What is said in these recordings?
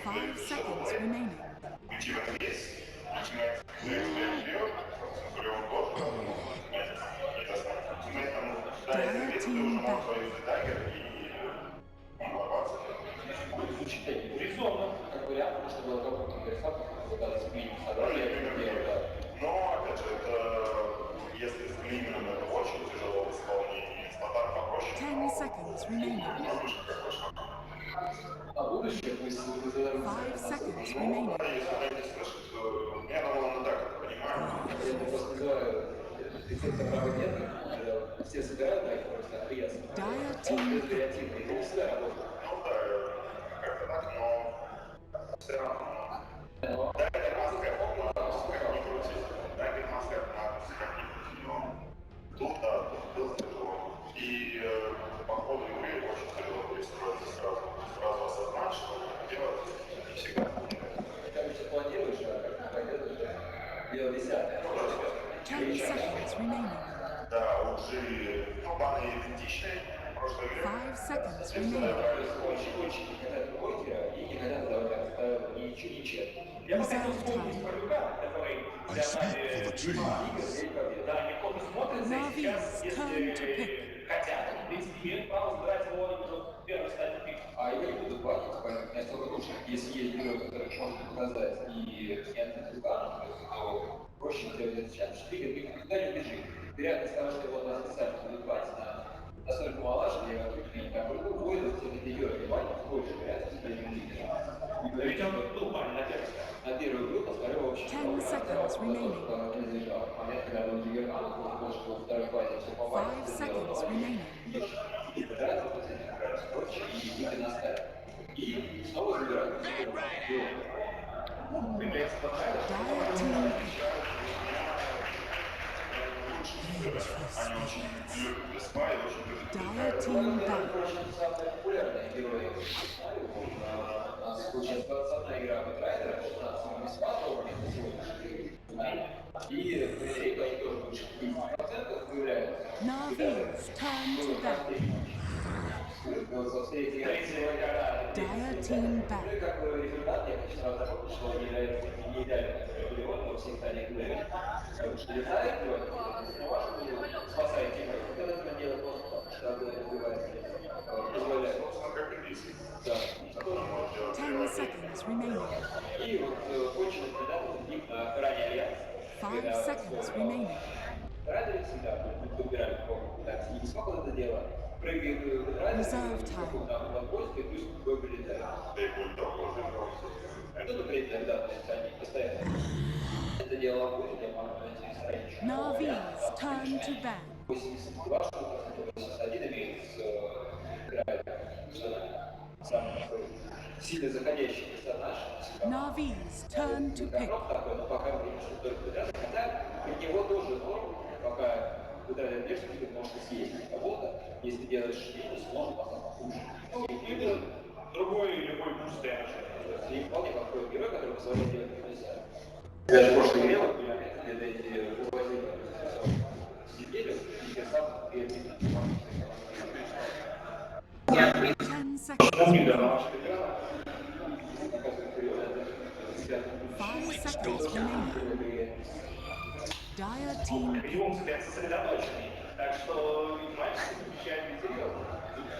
5 seconds remaining. Dire team back. Резонно, как вариант, потому что было какое-то интересно, когда склинить собрали, я это делаю, да. Но, опять же, это, если с клином это очень тяжело в исполнении, стандарт попроще. 10 seconds remaining. А будущее, то есть, 5 seconds remaining. Да, если вы не слышите, я довольно так это понимаю. я просто называю эффектом правогенных, когда все собирают, да, их просто приятно. Dire team. Креативно, и не всегда работает. Ну да, как-то так, но все равно. Да, это маска, как ни крути. Да, это маска, как ни крути, но тут, да, тут был тяжело. И по ходу игры очень тяжело перестроиться сразу осознать, что делать не всегда. Как ты планируешь, а как пойдет, дело десятое. 10 seconds remaining. Да, уже баны идентичные. 5 seconds remaining. Очень никогда другой герой, и никогда давать ничего. Я бы хотел вспомнить про Люка, который для да, никто не смотрится, и сейчас, если хотят, в принципе, имеют право забирать его в первый стадий пик. А его не будут банить, поэтому я столько лучше, если есть герой, который может показать и снять Люка, то проще делать сейчас, что пик никуда не убежит. Вероятность того, что его официально будут банить, настолько мала, что я как бы воинов, где герой банить, больше вероятность, что не убежит. Ведь он был банить на первый. На первую игру, на вторую вообще. 10 seconds remaining. 5 seconds remaining. И снова забирают. Dire team. Dire team back. Самые популярные герои. Сейчас 20 игра Бэтрайдера, 16 бесплатно уровня на сегодняшний день. И Vincere они тоже больше 50% появляются. Navis turn to back. Dire team back. Ну и как результат, я хочу сразу запомнить, что он является не идеальным переводом во всех стадиях игры. Потому что летает герой, не важно, спасает игру. Вот это дело просто потому, что надо развивать, позволяет. Да. 10 seconds remaining. И вот очень недавно ранее Альянс. 5 seconds remaining. Ранее всегда выбирали так, не смог это дело. Прыгает ранее, там в отбойстве, пусть вылетает. Кто-то прыгает, да, то есть они постоянно. Это дело будет, я могу найти Navis turn to back. 82 штуки, 81 имеет самый такой сильно заходящий персонаж. Navis turn to pick. Такой, но пока время, что только выдать, хотя у него тоже норм, пока выдали внешне, ты можешь съесть кого-то, если делаешь минус, можно потом похуже. Ну, или другой любой буст дэмэдж. И вполне подходит герой, который позволяет делать нельзя. Я в прошлой игре, где-то эти увозили неделю, и я сам приятный. 10 seconds remaining. 5 seconds remaining. Dire team pick. Прием сосредоточенный, так что мальчик включает Vincere.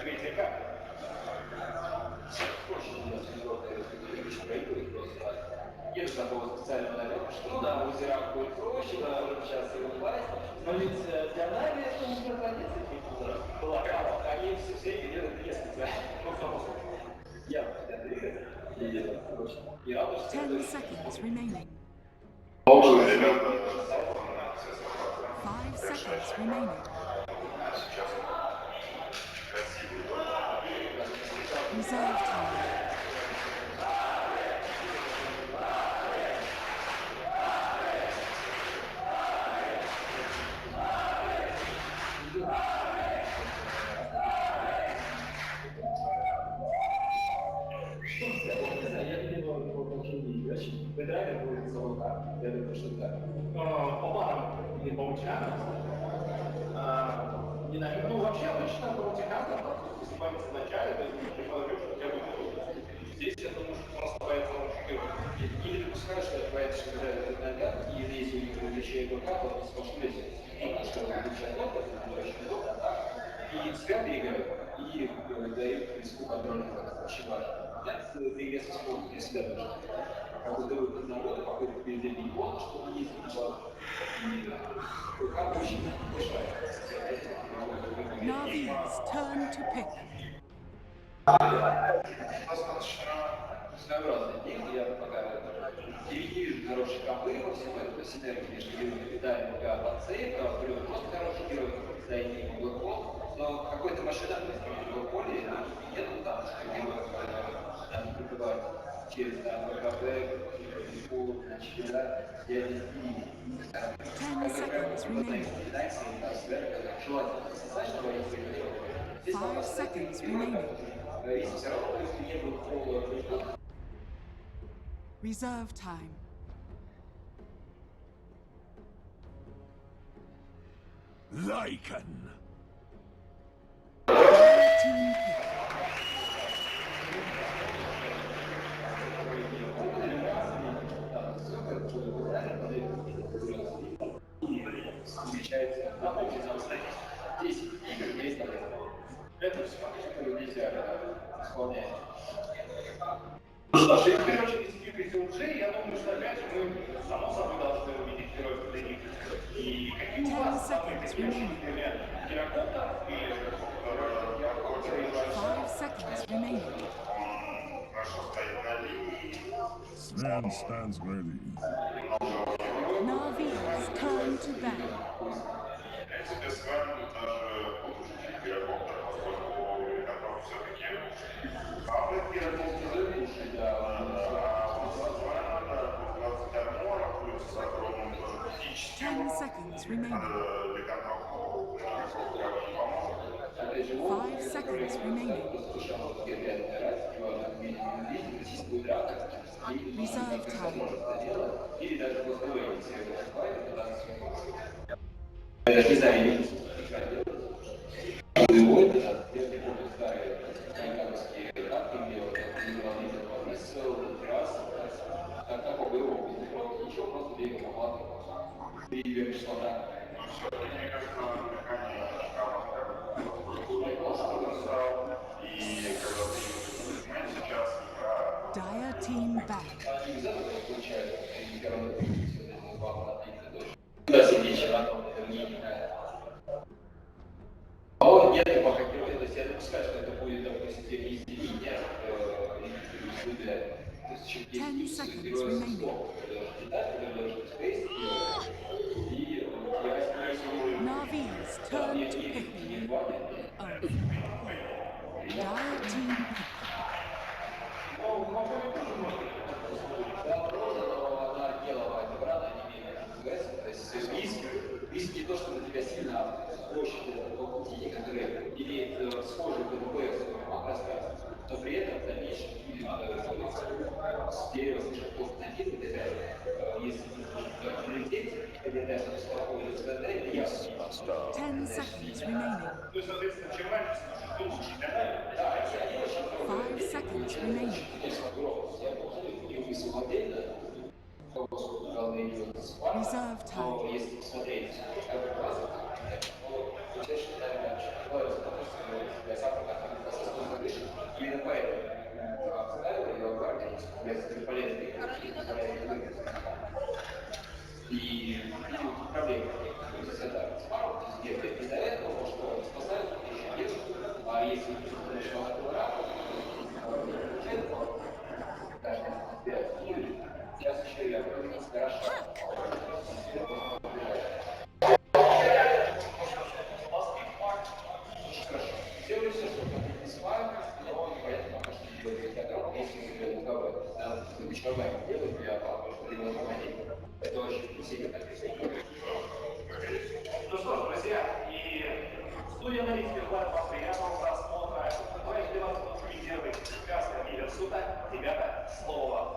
Третья карта. Очень проигрывает просто. Нет такого специального намека, что на озерах будет проще, мы можем сейчас его упасть. Но ведь для Нави это уже традиция была. Они все делают не специально. Ну, само собой. Я хотят двигаться. И радуешься. 10 seconds remaining. 5 seconds remaining. Reserve time. Бэтрайдер будет золота. Я думаю, что так. По банам или по мультикам. Не знаю, ну вообще обычно по мультикам, если память в начале, то есть ты предположил, что у тебя будет. Здесь я думаю, что просто не допускают, что бывает, что играют ногах, и если у них различие игрока, то они спошлись. Потому что получают опыт, очень много атак, и свят играют, и дают риску контроля. Очень важно. Нет, ты резко смотришь, если себя нужно. Как будто вы народу какой-то перед его, что он не знал. И как очень мешает. Navi's turn to pick. Достаточно Своеобразный день, я пока не вижу хорошие компы во всем этом, синергии между героями питания, АВЦ, просто хороший герой, за ним Блэкхол, но какой-то машинальный в Блэкхоле нету там, что герои там прибывают через ВКП, Пул, чемпионат, я не 10 seconds remaining. 5 seconds remaining. Reserve time. Lycan. Team pick. Встречается на общей самостоятельности. 10 игр есть это все, что Vincere исполняет. Что ж, и в первую очередь двигается уже, я думаю, что опять же мы, само собой, должны увидеть героев для них. И какие у вас самые такие примеры? Терракота или Терракота? 5 seconds remaining. Хорошо стоит на линии. Sven stands ready. Navi's turn to ban. В принципе, Свен даже лучше, чем Терракота, поскольку это все-таки паблик Терракота. Плюс огромным тоже физическим 10 seconds remaining. для контроля. 5 seconds remaining. Reserve time. Или даже построить это не знаю, старые американские карты, где раз, такого было, ничего, просто бегал команду. И бегаешь солдат. Мне кажется, и когда ты сейчас Dire team back. А нет, пока герой, то есть я допускаю, что это будет, допустим, линия, то есть чем 10 seconds remaining. Navi's turn to pick. Oh. Dire team pick. Риск не то, что на тебя сильно площадь этого пути, который имеет схожий ПДП с рассказ, но при этом в дальнейшем будет слышать просто один, если прилететь, когда спокойно сказать, это ясно. 10 seconds remaining. ну, соответственно, чем раньше, тем лучше. 5 seconds remaining. Reserve time. Если посмотреть, именно поэтому оставил его гвардии, полезный, и проблемы. То есть это где-то из за этого, что спасают, еще нет, а если начал сейчас еще я хорошо. Ну что ж, друзья, и студия аналитиков вас приятного просмотра. Давайте для вас первый прекрасный мир суда. Ребята, слово вам.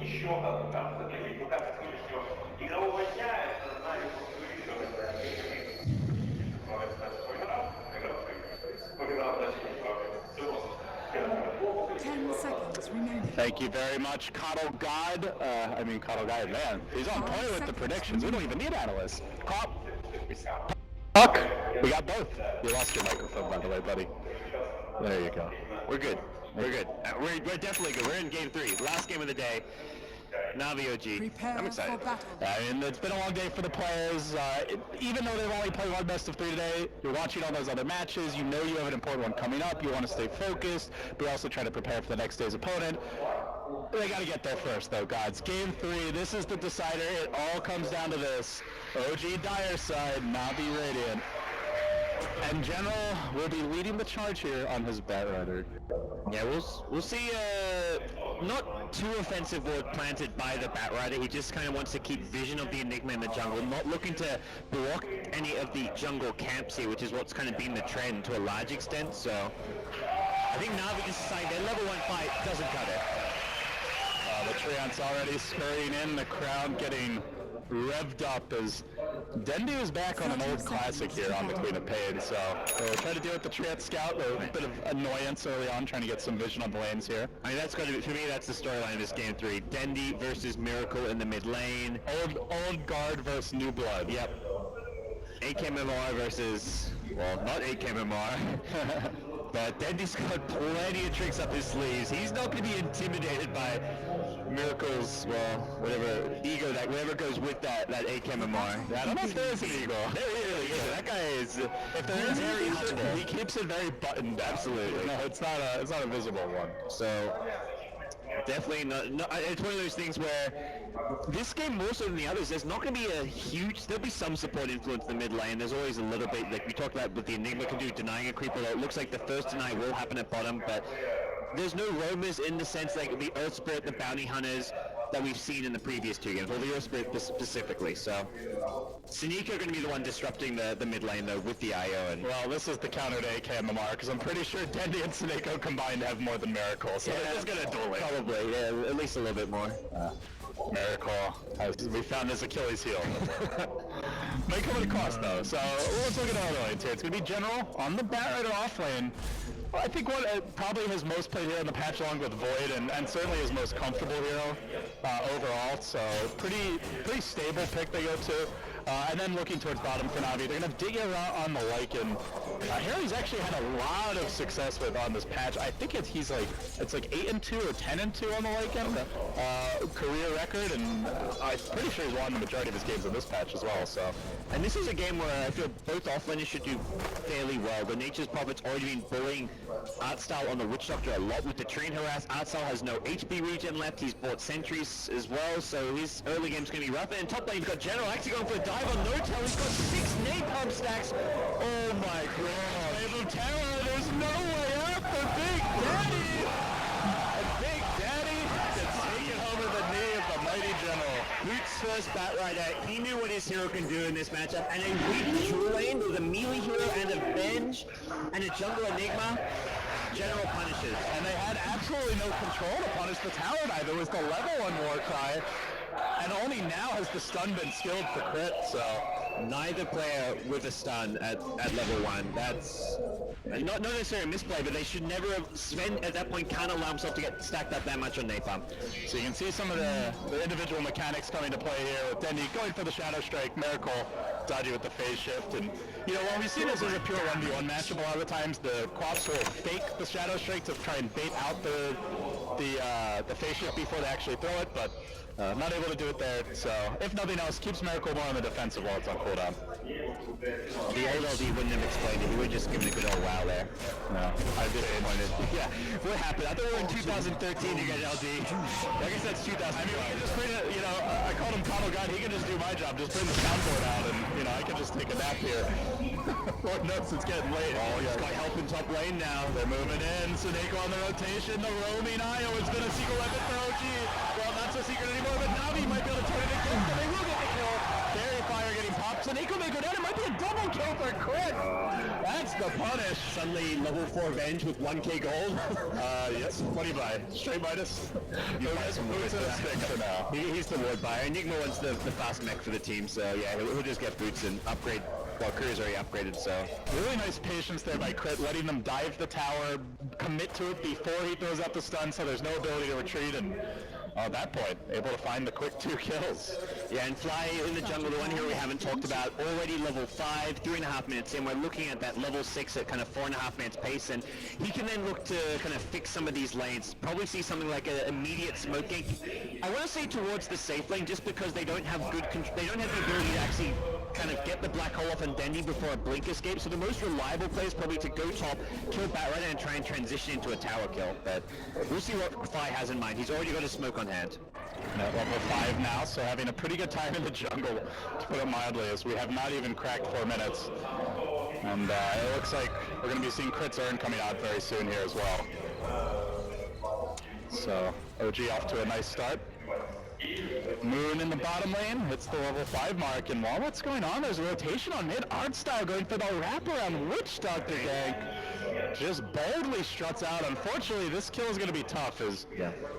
Еще одну карту закрепить. Ну как это еще? Игрового дня, это знаю, что вы видели. Thank you very much, Coddle God. Coddle God, man. He's on point with the predictions. We don't even need analysts. Fuck. We got both. You lost your microphone, by the way, buddy. There you go. We're good. We're good. We're definitely good. We're in game 3. Last game of the day. Navi OG. Prepare I'm excited. for battle. It's been a long day for the players. Even though they've only played one best of 3 today, you're watching all those other matches. You know you have an important one coming up. You want to stay focused, but also try to prepare for the next day's opponent. They got to get there first, though, gods. Game 3, this is the decider. It all comes down to this. OG Dire side, Navi Radiant. And General will be leading the charge here on his Batrider. Yeah, we'll see. Not too offensive work planted by the Batrider. He just kind of wants to keep vision of the Enigma in the jungle, not looking to block any of the jungle camps here, which is what's kind of been the trend to a large extent. So I think Navi just decided their level 1 fight doesn't cut it. The Treant's already scurrying in, the crowd getting revved up as Dendi is back on an old classic here on the Queen of Pain, so we'll try to deal with the Treant Scout, a bit of annoyance early on, trying to get some vision on the lanes here. I mean, that's going to be, for me, that's the storyline of this game 3. Dendi versus Miracle in the mid lane. Old guard versus new blood. Yep. AKMMR versus, well, not AKMMR. But Dendi's got plenty of tricks up his sleeves. He's not going to be intimidated by Miracle's, well, whatever goes with that AKMMR. I don't know if there is an ego. There really is. That guy is, if there is, he keeps it very buttoned. Absolutely. No, it's not a visible one. So definitely not. It's one of those things where this game, more so than the others, there's not going to be there'll be some support influence in the mid lane. There's always a little bit, like we talked about what the Enigma can do, denying a creep, although it looks like the first deny will happen at bottom, but there's no roamers in the sense like the Earth Spirit, the Bounty Hunters that we've seen in the previous 2 games, or the Earth Spirit specifically. So Sanika are going to be the one disrupting the mid lane though with the IO. And well, this is the counter to AKMMR, because I'm pretty sure Dendi and Suneko combined have more than Miracle, so they're just going to duel it. Probably, yeah, at least a little bit more. Miracle, we found his Achilles heel. May come at a cost though, so let's look at all the lanes here. It's going to be General on the Batrider off lane. Well, I think what probably his most played hero in the patch along with Void, and certainly his most comfortable hero overall, so pretty stable pick they go to. And then looking towards bottom for Navi, they're going to dig around on the Lycan. Harry's actually had a lot of success with on this patch. I think it's like 8-2 or 10-2 on the Lycan, career record, and I'm pretty sure he's won the majority of his games in this patch as well. So, and this is a game where I feel both offlaners should do fairly well. The Nature's Prophet's already been bullying Artstyle on the Witch Doctor a lot with the Train Harass. Artstyle has no HP regen left. He's bought sentries as well, so his early game's going to be rough. And top lane, you've got General actually going for a dive on no-tail. He's got 6 napalm stacks. Oh my god. Wave of Terror, there's no way out for Big Daddy! Big Daddy can take it home to the knee of the mighty General. Boots first Batrider. He knew what his hero can do in this matchup. And a weak True Lane with a melee hero and a Venge and a Jungle Enigma. General punishes. And they had absolutely no control to punish the Talon either. It was the level 1 Warcry. And only now has the stun been skilled for crit, so neither player with a stun at level 1. That's not necessarily a misplay, but they should never have. Sven at that point can't allow himself to get stacked up that much on napalm. So you can see some of the individual mechanics coming to play here with Dendi going for the Shadow Strike, Miracle dodgy with the phase shift, and when we see this as a pure 1v1 matchup, a lot of the times the Quaps will fake the Shadow Strike to try and bait out the phase shift before they actually throw it, but not able to do it there, so if nothing else, keeps Miracle more on the defensive while it's on cooldown. The old LD wouldn't have explained it. He would just give it a good old wow there. No, I'm disappointed. Yeah, what happened? I thought we were in 2013 to get LD. I guess that's 2012. I mean, we can just bring it, I called him Coddle God. He can just do my job. Just bring the soundboard out and, I can just take a nap here. Lord knows it's getting late. Oh, he's got help in top lane now. They're moving in. Suneko on the rotation. The roaming IO is going to secret weapon for OG. Well, not so secret anymore, but Navi might be able to turn it again, but they will get the kill. Fairy Fire getting popped. Suneko may go down. It might be a double kill for crit. That's the punish. Suddenly level 4 Venge with 1k gold. Yes. What do you buy? Straight Midas? Boots and a stick for now. He's the ward buyer. Enigma wants the fast mech for the team, so yeah, he'll just get boots and upgrade Valkyrie's already upgraded, so... Really nice patience there by Crit, letting them dive the tower, commit to it before he throws out the stun, so there's no ability to retreat, and at that point, able to find the quick 2 kills. Yeah, and Fly in the jungle, the one hero we haven't talked about, already level 5, 3.5 minutes in. We're looking at that level 6 at kind of 4.5 minutes pace, and he can then look to kind of fix some of these lanes. Probably see something like an immediate smoke gank. I want to say towards the safe lane, just because they don't have good they don't have the ability to actually kind of get the black hole off and Dendi before a blink escape. So the most reliable play is probably to go top, kill Batrider, and try and transition into a tower kill. But we'll see what Fly has in mind. He's already got a smoke on hand. At level 5 now, so having a pretty good time in the jungle, to put it mildly, as we have not even cracked 4 minutes. And it looks like we're going to be seeing Crit's Urn coming out very soon here as well. So, OG off to a nice start. Moon in the bottom lane, hits the level 5 mark, and while what's going on, there's a rotation on mid. Artstyle going for the wraparound Witch Doctor gank. Just boldly struts out. Unfortunately, this kill is going to be tough, as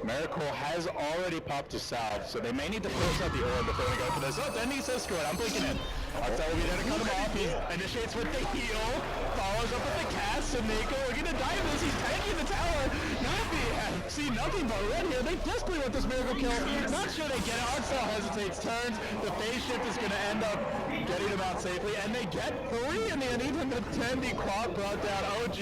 Miracle has already popped to salve, so they may need to force out the orb before they go for this. Oh, Dendi says screw it, I'm blinking in. Artstyle will be there to cut him off. He initiates with the heal, follows up with the cast, and Nico looking to dive this. He's tanking the tower. Navi have seen nothing but red here. They desperately want this Miracle kill. Not sure they get it. Artstyle hesitates, turns. The phase shift is going to end up getting him out safely, and they get 3 in the end. Even the Tendi quad brought down. OG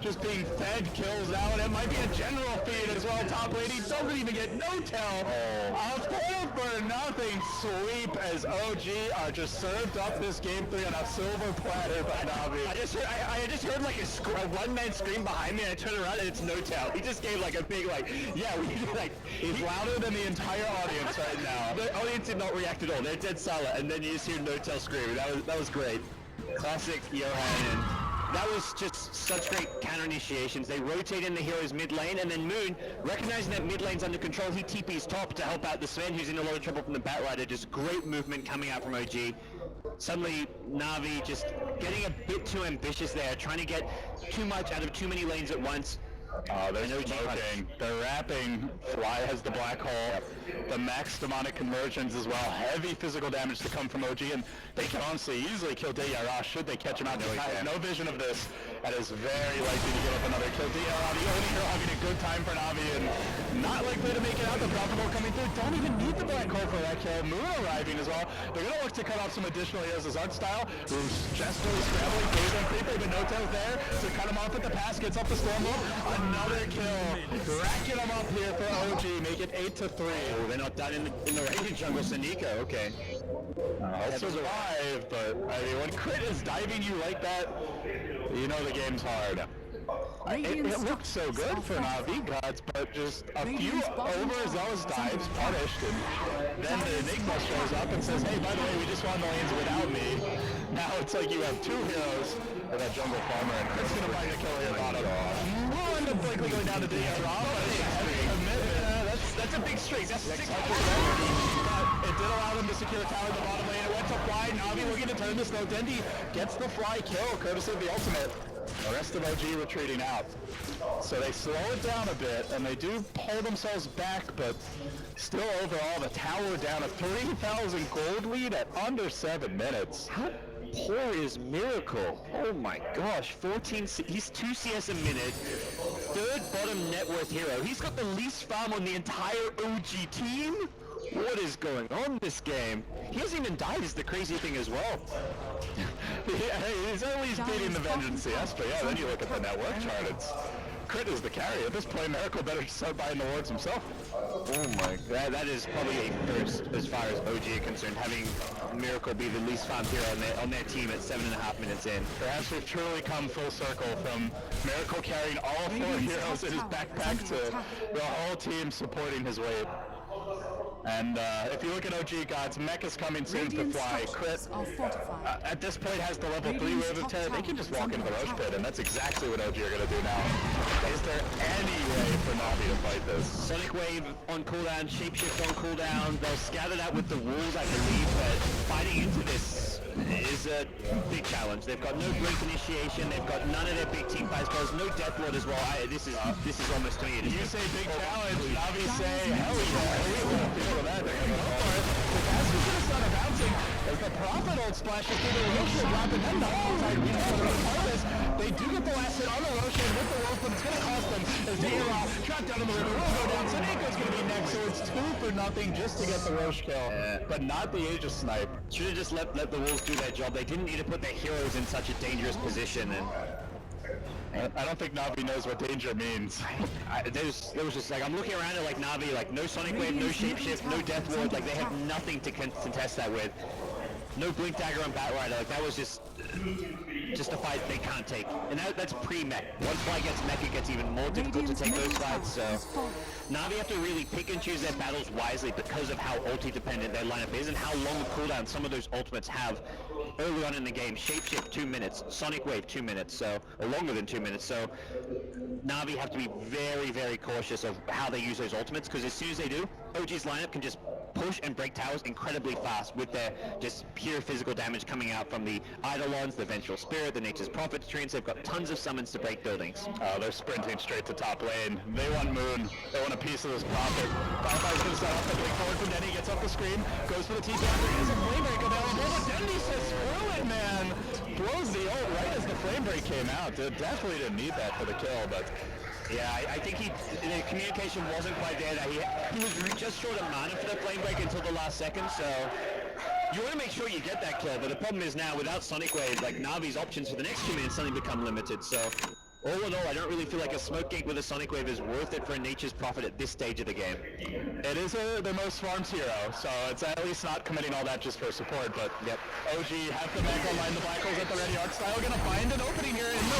just being fed kills out. It might be a general feed as well. Top lane, he doesn't even get no tell. A 4 for nothing sweep as OG are just served up this game 3 on a silver platter by Navi. I just heard like a one-man scream behind me, and I turn around and it's no tell. He just gave like a big He's louder than the entire audience right now. The audience did not react at all. They're dead silent, and then you just hear no tell screaming. That was great. Classic Johan, and that was just such great counter initiations. They rotate in the heroes mid lane, and then Moon, recognizing that mid lane's under control, he TP's top to help out the Sven, who's in a lot of trouble from the Batrider. Just great movement coming out from OG. Suddenly, Navi just getting a bit too ambitious there, trying to get too much out of too many lanes at once. There's smoking. They're wrapping. Fly has the black hole. The max demonic conversions as well. Heavy physical damage to come from OG, and they can honestly easily kill Deyara should they catch him out. They have no vision of this. That is very likely to give up another kill. Deyara, the only hero having a good time for Navi, and not likely to make it out. The profitable coming through. Don't even need the black hole for that kill. Moon arriving as well. They're going to look to cut off some additional heroes as Artstyle, who's just really scrambling. Phase and creep, but no tails there. So cut him off with the pass, gets up the storm wall. Another kill. Racking them up here for OG. Make it 8-3. Oh, they're not done in the Radiant jungle, so Nico, okay. Also survive, but I mean, when Crit is diving you like that, you know the game's hard. It looked so good for Navi gods, but just a few overzealous dives punished, and then the Enigma shows up and says, hey, by the way, we just won the lanes without me. Now it's like you have 2 heroes with that jungle farmer, and Crit's gonna find a kill here bottom. We'll end up likely going down to Deyara, but it's a heavy commitment. That's a big streak. That's 600. But it did allow them to secure a tower in the bottom lane. It went to Fly. Navi looking to turn this though. Dendi gets the Fly kill, courtesy of the ultimate. The rest of OG retreating out. So they slow it down a bit, and they do pull themselves back, but still overall the tower down a 3,000 gold lead at under 7 minutes. How poor is Miracle? Oh my gosh, 14, he's 2 CS a minute, 3rd bottom net worth hero. He's got the least farm on the entire OG team? What is going on this game? He hasn't even died is the crazy thing as well. He's at least beating the Vengeance CS, but yeah, then you look at the network chart, it's Crit is the carry. At this point, Miracle better start buying the wards himself. Oh my god, that is probably a first as far as OG is concerned, having Miracle be the least farmed hero on their team at 7.5 minutes in. Perhaps we've truly come full circle from Miracle carrying all 4 heroes in his backpack to the whole team supporting his weight. And if you look at OG gods, Mech is coming soon for Fly. Crit at this point has the level 3 wave of terror. They can just walk into the Roche Pit, and that's exactly what OG are going to do now. Is there any way for Navi to fight this? Sonic Wave on cooldown, Shapeshift on cooldown. They'll scatter that with the walls, I believe, but fighting into this is a big challenge. They've got no blink initiation, they've got none of their big team fight spells, no Death Lord as well. This is almost to me. You say big challenge, Navi say hell yeah, we will feel that. They're gonna go for it. The Bastards gonna start bouncing as the Prophet ult splashes through the Roshan drop, and then the whole time they do get the last hit on the Roshan with the wolf, but it's gonna cost them as Dara trapped down in the river will go down. Soneko's gonna be next, so it's 2-0 just to get the Rosh kill, but not the Aegis snipe. Should have just let the Wolves do their job. They didn't need to put their heroes in such a dangerous position. And I don't think Navi knows what danger means. there was just like, I'm looking around at like Navi, like no Sonic Wave, no Shapeshift, no Death Ward, like they have nothing to contest that with. No Blink Dagger on Batrider, like that was just a fight they can't take. And that's pre-mech. Once Fly gets mech, it gets even more difficult to take those fights, so Navi have to really pick and choose their battles wisely because of how ulti-dependent their lineup is and how long the cooldown some of those ultimates have early on in the game. Shapeshift 2 minutes, Sonic Wave 2 minutes, or longer than 2 minutes, so Navi have to be very, very cautious of how they use those ultimates, because as soon as they do, OG's lineup can just push and break towers incredibly fast with their just pure physical damage coming out from the Eidolons, the Vengeful Spirit, the Nature's Prophet treants. They've got tons of summons to break buildings. Oh, they're sprinting straight to top lane. They want Moon. They want a piece of this Prophet. Firefly's gonna set up the big forward from Denny, gets up the screen, goes for the TP after he has a flame break available, but Denny says screw it, man! Blows the ult right as the flame break came out. Definitely didn't need that for the kill, but yeah, I think the communication wasn't quite there. That he was just short of mana for the flame break until the last second, so you want to make sure you get that kill, but the problem is now without Sonic Wave, like Navi's options for the next 2 minutes suddenly become limited, so all in all, I don't really feel like a smoke gank with a Sonic Wave is worth it for a Nature's Prophet at this stage of the game. It is the most farmed hero, so it's at least not committing all that just for support, but yep. OG have the mech online, the Black Holes at the ready, Arcstyle gonna find an opening here in the rivers,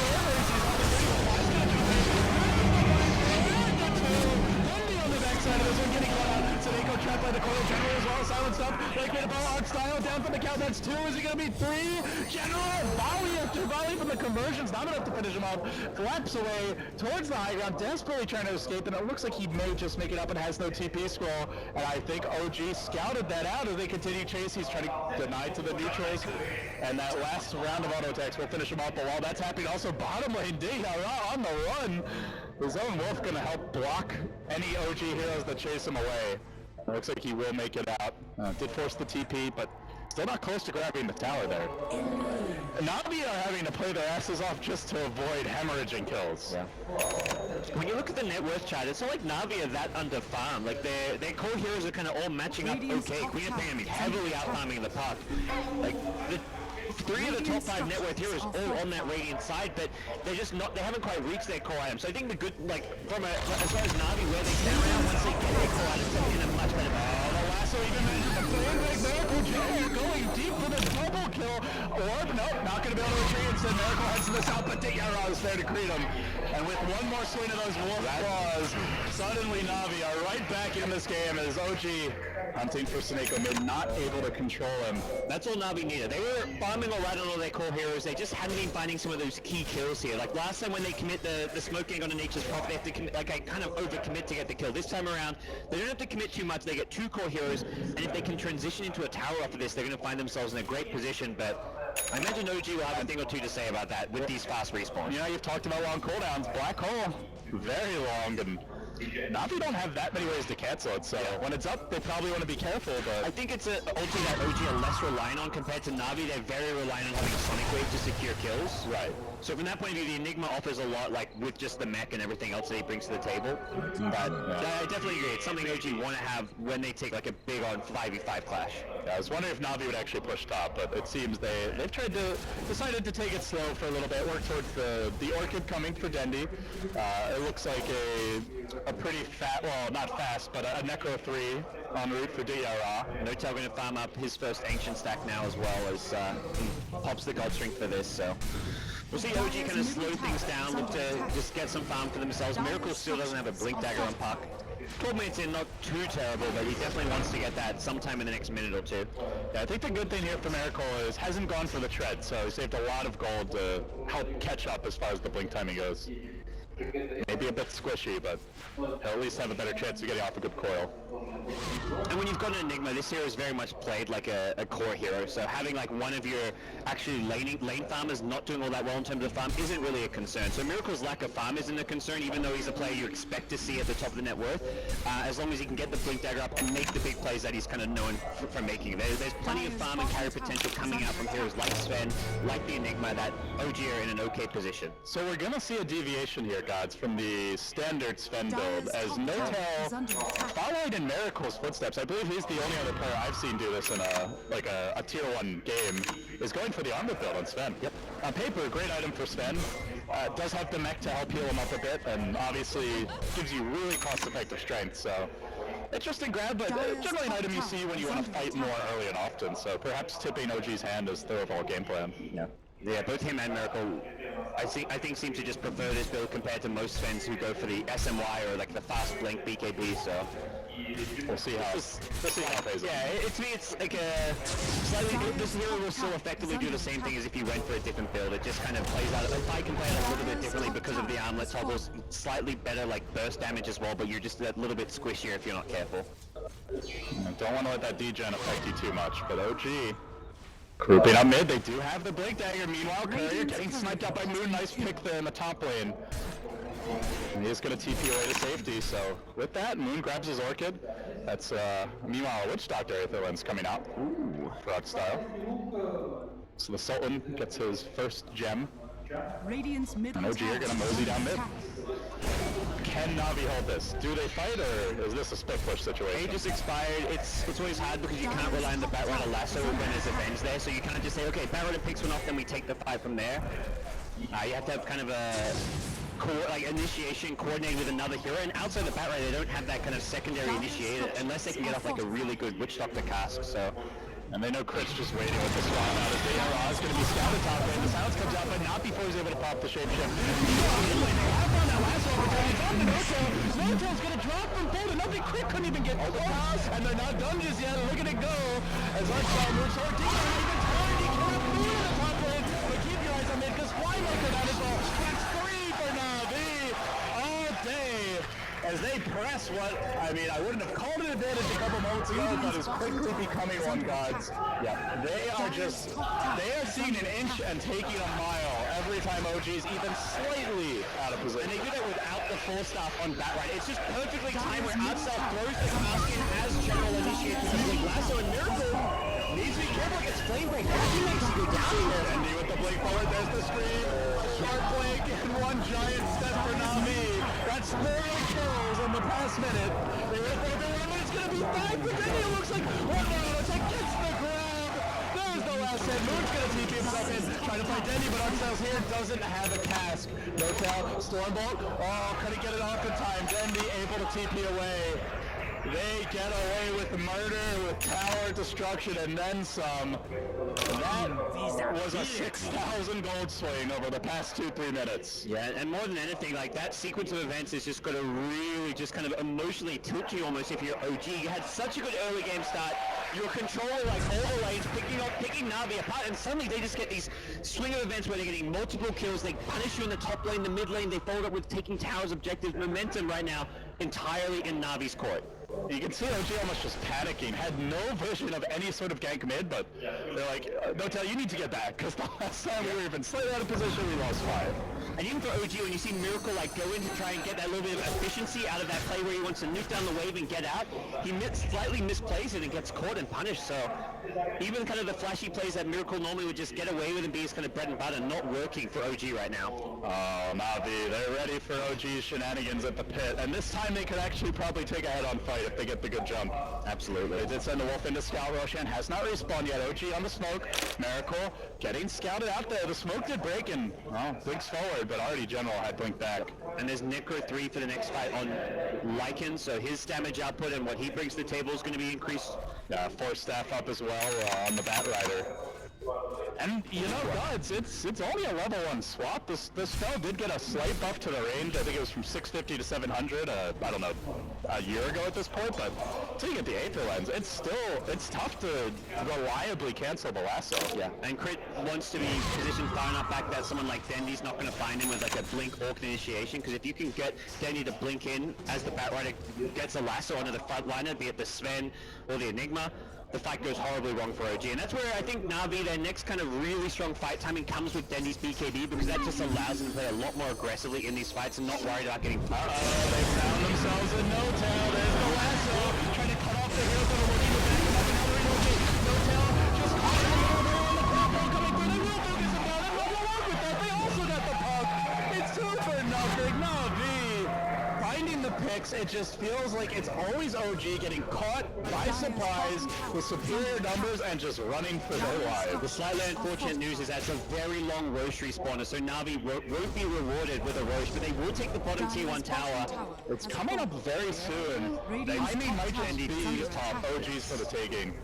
he's on the side of this one getting caught out. Soneko trapped by the Coil General as well. Silenced up. Like made a ball. Arcstyle down from the count. That's 2. Is it going to be 3? General volley after volley from the conversions. Not enough to finish him off. Flaps away towards the high ground. Desperately trying to escape. And it looks like he may just make it up and has no TP scroll. And I think OG scouted that out as they continue chase. He's trying to deny to the neutrals. And that last round of auto attacks will finish him off. But while that's happening, also bottom lane Dara on the run. His own Wolf gonna help block any OG heroes that chase him away. It looks like he will make it out. Did force the TP, but still not close to grabbing the tower there. Navi are having to play their asses off just to avoid hemorrhaging kills. Yeah. When you look at the net worth chart, it's not like Navi are that under-farmed. Like their core heroes are kind of all matching up okay. Queen of Pain heavily out-farming the puck. Like the 3 of the top 5 net worth heroes all on that Radiant side, but they're just not, they haven't quite reached their core item. So I think the good, like, as far as Navi, where they stand around, once they get their core items, they're in a much better position. The lasso even mentioned the flame break. Miracle Jr. going deep for the double kill. Orb, nope, not going to be able to retreat. Instead, Miracle heads to the south, but Dara is there to greet him. And with one more swing of those wolf claws, suddenly Navi are right back in this game as OG hunting for Soneko mid, not able to control him. That's all Navi needed. They were farming all right on all their core heroes. They just hadn't been finding some of those key kills here. Like last time when they commit the smoke gang on a Nature's Prophet, they have to commit, like I kind of overcommit to get the kill. This time around, they don't have to commit too much. They get 2 core heroes, and if they can transition into a tower after this, they're going to find themselves in a great position. But I imagine OG will have a thing or two to say about that with these fast respawns. You know, you've talked about long cooldowns. Black Hole, very long, and Navi don't have that many ways to cancel it, so when it's up, they probably want to be careful, but I think it's an ulti that OG are less reliant on compared to Navi. They're very reliant on having Sonic Wave to secure kills. Right. So from that point of view, the Enigma offers a lot, like, with just the mech and everything else that he brings to the table. But I definitely agree. It's something OG want to have when they take, like, a big on 5v5 clash. Yeah, I was wondering if Navi would actually push top, but it seems they've decided to take it slow for a little bit, work towards the Orchid coming for Dendi. It looks like a pretty well, not fast, but a Necro 3 en route for Dara. Notel going to farm up his first Ancient stack now as well as he pops the God Strength for this, so we'll see OG kind of slow things down, look to just get some farm for themselves. Miracle still doesn't have a Blink Dagger on puck. 12 minutes in, not too terrible, but he definitely wants to get that sometime in the next minute or 2. Yeah, I think the good thing here for Miracle is hasn't gone for the tread, so he saved a lot of gold to help catch up as far as the blink timing goes. Maybe a bit squishy, but he'll at least have a better chance of getting off a good coil. And when you've got an Enigma, this hero is very much played like a core hero, so having like one of your actually lane farmers not doing all that well in terms of farm isn't really a concern. So Miracle's lack of farm isn't a concern, even though he's a player you expect to see at the top of the net worth, as long as he can get the Blink Dagger up and make the big plays that he's kind of known for making. There's plenty of farm and carry potential coming out from heroes like Sven, like the Enigma, that OG are in an okay position. So we're gonna see a deviation here, gods, from the standard Sven build, as Notel followed in Miracle's footsteps. I believe he's the only other player I've seen do this in a tier 1 game, is going for the armor build on Sven. Yep. On paper, great item for Sven. Does have the mech to help heal him up a bit, and obviously gives you really cost-effective strength, so interesting grab, but generally an item you see when you want to fight more early and often, so perhaps tipping OG's hand is the overall game plan. Yeah, both him and Miracle, I think seem to just prefer this build compared to most Svens who go for the SMY or like the fast blink BKB, so we'll see how it plays out. Yeah, to me it's like a slightly, this hero will still effectively do the same thing as if you went for a different build. It just kind of plays out, if I can play it a little bit differently because of the armlet toggles, slightly better like burst damage as well, but you're just a little bit squishier if you're not careful. Don't want to let that degen affect you too much, but OG grouping up mid, they do have the Blink Dagger. Meanwhile, Courier getting sniped out by Moon. Nice pick there in the top lane. And he is going to TP away to safety, so with that, Moon grabs his Orchid. That's, meanwhile, a Witch Doctor Aether Lens coming out. Ooh, Frog style. So the Sultan gets his first gem. And OG are going to mosey down mid. Can Navi hold this? Do they fight, or is this a split push situation? A just expired. It's always hard because you can't rely on the Batrunner lasso when there's Avenge there, so you can't just say, okay, Batrunner picks one off, then we take the fight from there. You have to have kind of a initiation coordinated with another hero, and outside the Batrunner they don't have that kind of secondary initiator unless they can get off like a really good Witch Doctor cask, so. And they know Crit's just waiting with the swap out as they are is going to be scouted top lane. The silence comes out, but not before he's able to pop the shapeshift. Notel's going to drop from full to nothing. Crit couldn't even get close, and they're not done just yet. Look at it go as Archstyle moves forward. Deep even tired. He can't move to the top lane, but keep your eyes on mid because Flymaker that is all. That's 3 for Navi all day. As they press what, I wouldn't have called it advantage a couple moments ago, but is quickly becoming one, gods. Yeah, they are seeing an inch and taking a mile every time OG's even slightly out of position. And they do that without the full staff on Batrunner. It's just perfectly timed where Archstyle throws the cask in as General initiates the Blink Lasso, and Miracle needs to be careful against Flame Break. He makes it go down here. And with the blink forward, there's the screen. Short blink and one giant step for Navi. That's 4 kills in the past minute. They were thinking, it's going to be 5, but then it looks like one more gets the grab. There's the last hit. Moon's going to TP himself in, trying to fight Denny, but Archstyle's here doesn't have a cask. Notel, Stormbolt, couldn't get it off in time. Denny able to TP away. They get away with murder, with tower destruction, and then some. That was a 6,000 gold swing over the past 2-3 minutes. Yeah, and more than anything, like that sequence of events is just going to really just kind of emotionally tilt you almost if you're OG. You had such a good early game start. You were controlling like all the lanes, picking Navi apart, and suddenly they just get these swing of events where they're getting multiple kills. They punish you in the top lane, the mid lane. They followed up with taking towers objectives. Momentum right now entirely in Navi's court. You can see OG almost just panicking, had no vision of any sort of gank mid, but they're like, Notel, you need to get back, because the last time we were even slightly out of position, we lost 5. And even for OG, when you see Miracle like go in to try and get that little bit of efficiency out of that play where he wants to nuke down the wave and get out, he slightly misplays it and gets caught and punished, so even kind of the flashy plays that Miracle normally would just get away with and be his kind of bread and butter, not working for OG right now. Oh, Navi, they're ready for OG's shenanigans at the pit, and this time they could actually probably take a head-on fight if they get the good jump. Absolutely. They did send the Wolf into scout. Roshan has not respawned yet. OG on the smoke. Miracle getting scouted out there. The smoke did break and, well, blinks forward, but already General had blinked back. And there's Necro 3 for the next fight on Lycan, so his damage output and what he brings to the table is going to be increased. Yeah, 4 staff up as well on the Bat Rider. And you know, gods, it's only a level 1 swap. This spell did get a slight buff to the range. I think it was from 650 to 700. I don't know, a year ago at this point. But until you get the Aether Lens, it's tough to reliably cancel the lasso. Yeah, and Crit wants to be positioned far enough back that someone like Dendy's not going to find him with like a blink Orc initiation. Because if you can get Dendy to blink in as the Batrider gets a lasso onto the front liner, be it the Sven or the Enigma, the fight goes horribly wrong for OG, and that's where I think Na'Vi, their next kind of really strong fight timing comes with Dendy's BKB, because that just allows them to play a lot more aggressively in these fights and not worried about getting punched. They found themselves in No-Tail. There's the lasso, trying to cut off the heroes that are working to back them up. Another relocate. No-Tail just caught a little bit on the crowd ball coming through. They will focus him down. They will work with that. They also got the puck. It's 2 for nothing. Na'Vi finding the picks. It just feels like it's always OG getting caught by surprise with superior numbers and just running for their lives. The slightly unfortunate news is that it's a very long Roche respawner, so Na'Vi won't be rewarded with a Roche, but they will take the bottom tier 1 tower. It's coming up very soon. Timing might just be OGs for the taking.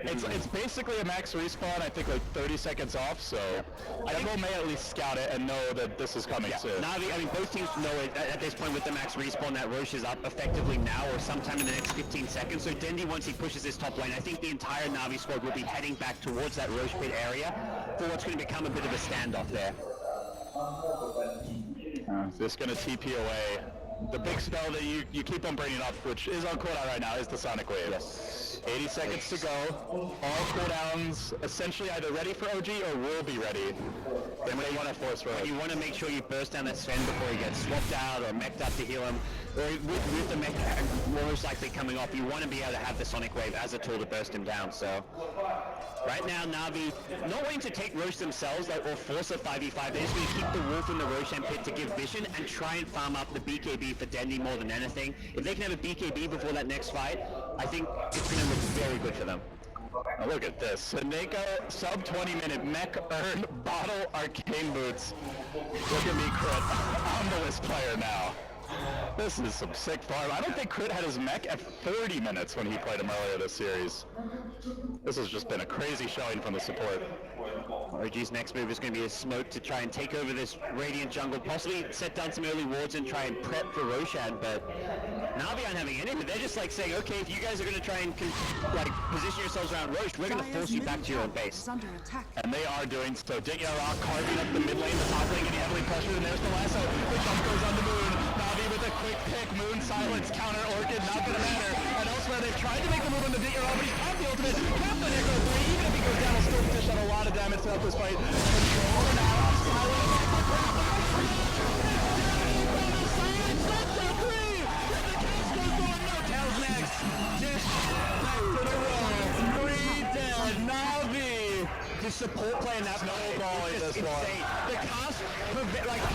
It's basically a max respawn, I think like 30 seconds off, so Devil may at least scout it and know that this is coming soon. Na'Vi, I mean, both teams know it at this point with the max respawn that Roche is up effectively now or sometime in the next 15 seconds. So Dendy, once he pushes this top lane, I think the entire Na'Vi squad will be heading back towards that Roche pit area for what's going to become a bit of a standoff there. Just going to TP away. The big spell that you keep on bringing up, which is on cooldown right now, is the Sonic Wave. Yes. 80 seconds to go. All cooldowns essentially either ready for OG or will be ready. Then they want to force road. You want to make sure you burst down that Sven before he gets swapped out or mech'd up to heal him. Or with the mech most likely coming off, you want to be able to have the Sonic Wave as a tool to burst him down. So right now, Na'Vi not wanting to take Roche themselves or force a 5v5. They're just going to keep the Wolf in the Roshan pit to give vision and try and farm up the BKB for Dendy more than anything. If they can have a BKB before that next fight, I think it's going to look very good for them. Now look at this. Saneka, sub 20 minute mech earn bottle arcane boots. Look at me, Crit. I'm the list player now. This is some sick farm. I don't think Crit had his mech at 30 minutes when he played him earlier this series. This has just been a crazy showing from the support. OG's next move is going to be a smoke to try and take over this Radiant jungle, possibly set down some early wards and try and prep for Roshan, but Na'Vi aren't having any of it. They're just like saying, okay, if you guys are going to try and position yourselves around Roche, we're going to force you back to your own base. And they are doing so. Digging a rock, carving up the mid lane, the top lane getting heavily pressured, and there's the lasso. The jump goes on the Moon. Na'Vi with a quick pick. Moon silence, counter Orchid, not going to matter. And elsewhere, they've tried to make the move on the Digger, but he's caught the ultimate. Cap the Necro 3, even if he goes down, he'll still dish out a lot of damage throughout this fight. Control now, silence. No-Tail's next. Dish back to the row. 3 dead. Na'Vi. The support play in that Snowball in this one. The cast,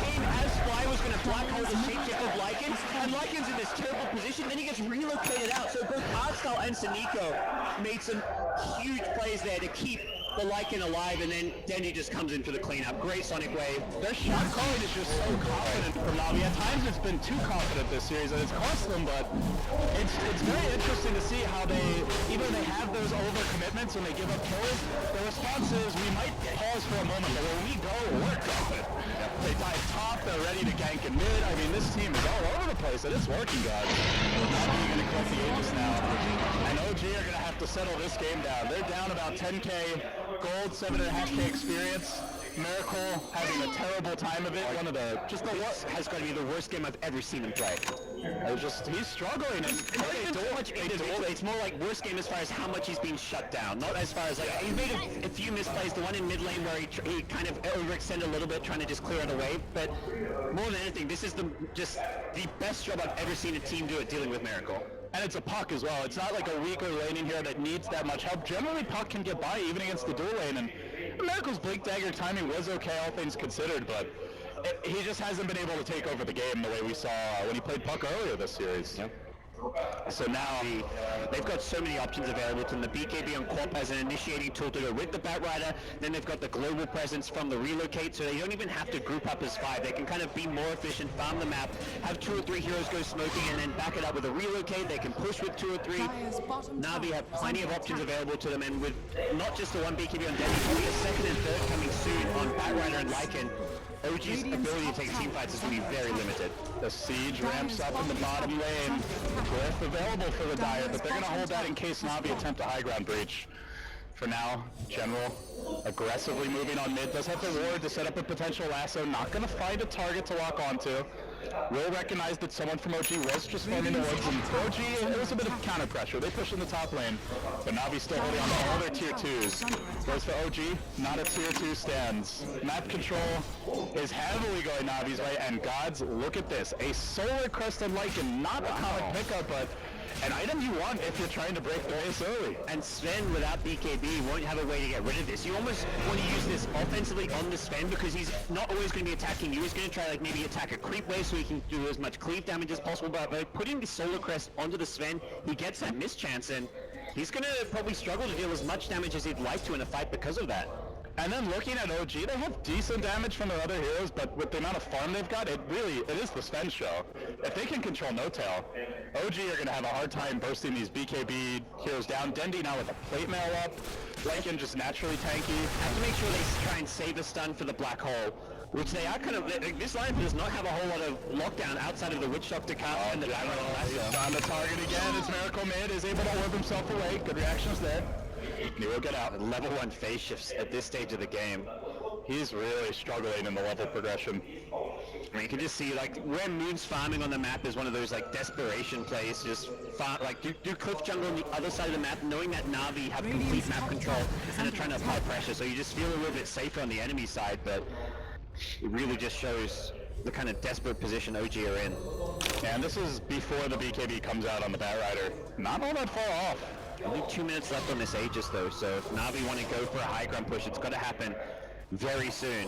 came as Fly was going to black hole the shapeshift of Lycan, and Lycan's in this terrible position, then he gets relocated out. So both Artstyle and Saneko made some huge plays there to keep the Lycan alive, and then Dendy just comes in for the cleanup. Great Sonic Wave. Their shot calling is just so confident from Na'Vi. At times it's been too confident this series, and it's cost them, but it's very interesting to see how they, even though they have those overcommitments when they give up kills, the response is, we might pause for a moment, but when we go, we're going. They dive top, they're ready to gank in mid. I mean, this team is all over the place, and it's working, guys. Na'Vi going to collect the Aegis now, and OG are going to have to settle this game down. They're down about 10k gold, 7.5k experience. Miracle having a terrible time of it. One of the has got to be the worst game I've ever seen him play. He's struggling. It's more like worst game as far as how much he's being shut down, not as far as he's made a few misplays. The one in mid lane where he kind of overextended a little bit, trying to just clear out a wave. But more than anything, this is the best job I've ever seen a team do at dealing with Miracle. And it's a puck as well. It's not like a weaker lane in here that needs that much help. Generally, puck can get by even against the dual lane. And Miracle's Blink Dagger timing was okay, all things considered, but he just hasn't been able to take over the game the way we saw when he played puck earlier this series. Yep. So now They've got so many options available to them. The BKB on Quap as an initiating tool to go with the Batrider. Then they've got the global presence from the relocate, so they don't even have to group up as 5. They can kind of be more efficient, farm the map, have 2 or 3 heroes go smoking, and then back it up with a relocate. They can push with 2 or 3. Navi have plenty of options available to them, and with not just the one BKB on Denny, probably a second and third coming soon on Batrider and Lycan, OG's ability to take team fights is going to be very limited. the siege ramps up in the bottom lane. Glyph available for the Dire, but they're going to hold that in case Navi attempt a high ground breach. For now, General aggressively moving on mid. Does have the ward to set up a potential lasso. Not going to find a target to lock onto. Will recognize that someone from OG was just farming the woods, and OG, it was a bit of counter pressure. They pushed in the top lane, but Navi's still holding on to all their tier 2s. Goes for OG, not a tier 2 stands. Map control is heavily going Navi's way, and gods, look at this. A Solar Crested Lycan, not a comic pickup, but an item you want if you're trying to break the base early. And Sven, without BKB, won't have a way to get rid of this. You almost want to use this offensively on the Sven because he's not always going to be attacking you. He's going to try like maybe attack a creep wave so he can do as much cleave damage as possible. But by putting the Solar Crest onto the Sven, he gets that mischance, and he's going to probably struggle to deal as much damage as he'd like to in a fight because of that. And then looking at OG, they have decent damage from their other heroes, but with the amount of farm they've got, it is the Sven show. If they can control No Tail, OG are going to have a hard time bursting these BKB heroes down. Dendy now with a plate mail up, Lycan just naturally tanky. Have to make sure they try and save a stun for the black hole, which they are kind of. This line does not have a whole lot of lockdown outside of the Witch Doctor cast and the Batrider. On the target again, it's Miracle Mid, is able to whip himself away. Good reactions there. He will get out. Level 1 phase shifts at this stage of the game. He's really struggling in the level progression. I mean, you can just see, like, where Moon's farming on the map is one of those, like, desperation plays. Just, do cliff jungle on the other side of the map, knowing that Navi have complete map control and are trying to apply pressure. So you just feel a little bit safer on the enemy side, but it really just shows the kind of desperate position OG are in. And this is before the BKB comes out on the Batrider. Not all that far off. Only 2 minutes left on this Aegis though, so if Navi want to go for a high ground push, it's got to happen very soon.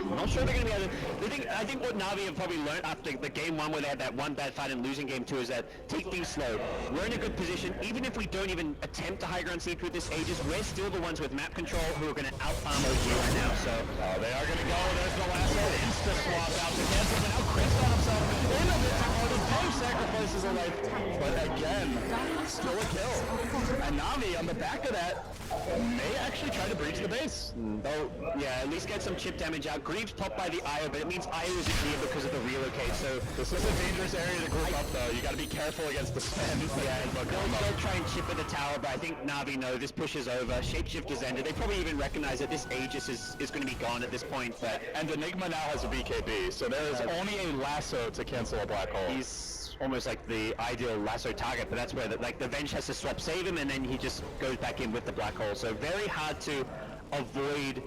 I'm not sure they're going to be able to... I think what Navi have probably learned after the game 1 where they had that one bad fight and losing game 2 is that take things slow. We're in a good position. Even if we don't even attempt a high ground siege with this Aegis, we're still the ones with map control who are going to out-farm OG right now, so... they are going to go. There's the lasso. Insta-swap out to cancel, but now Chris on himself in a bit more than 5 sacrifices a life. But again, still a kill. And Navi, on the back of that, may actually try to breach the base. Oh, yeah, at least get some chip damage out. Greaves popped by the Io, but it means Io is clear because of the relocate, so... This is a dangerous area to group up, though. You got to be careful against the Sven. Yeah, they'll try and chip at the tower, but I think Navi know this push is over. Shapeshifter's ended. They probably even recognize that this Aegis is going to be gone at this point, but... And Enigma now has a BKB, so there is only a lasso to cancel a black hole. He's almost like the ideal lasso target, but that's where the Venge has to swap save him, and then he just goes back in with the black hole. So very hard to avoid,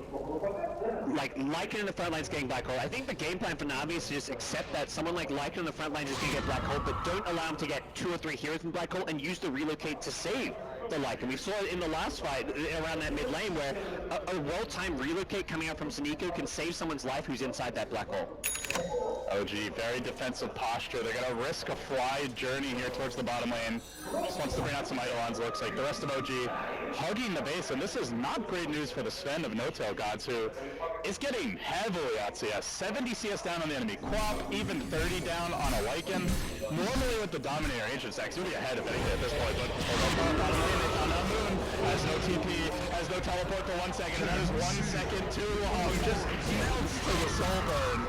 like, Lycan in the front line's getting black hole. I think the game plan for Navi is to just accept that someone like Lycan in the front line is going to get black hole, but don't allow him to get 2 or 3 heroes from black hole and use the relocate to save the Lycan. We saw it in the last fight around that mid lane where a well-timed relocate coming out from Saniko can save someone's life who's inside that black hole. OG, very defensive posture. They're going to risk a fly journey here towards the bottom lane. Just wants to bring out some Eidolons, looks like. The rest of OG hugging the base, and this is not great news for the Sven of No Tail Gods, who is getting heavily out CS. 70 CS down on the enemy Quap, even 30 down on a Lycan. Normally with the Dominator Ancient Stacks, he'll be ahead if anything at this point, but bottom lane, they found out Moon has no TP, has no teleport for 1 second, and that is 1 second too long. Just melts to the soul burn.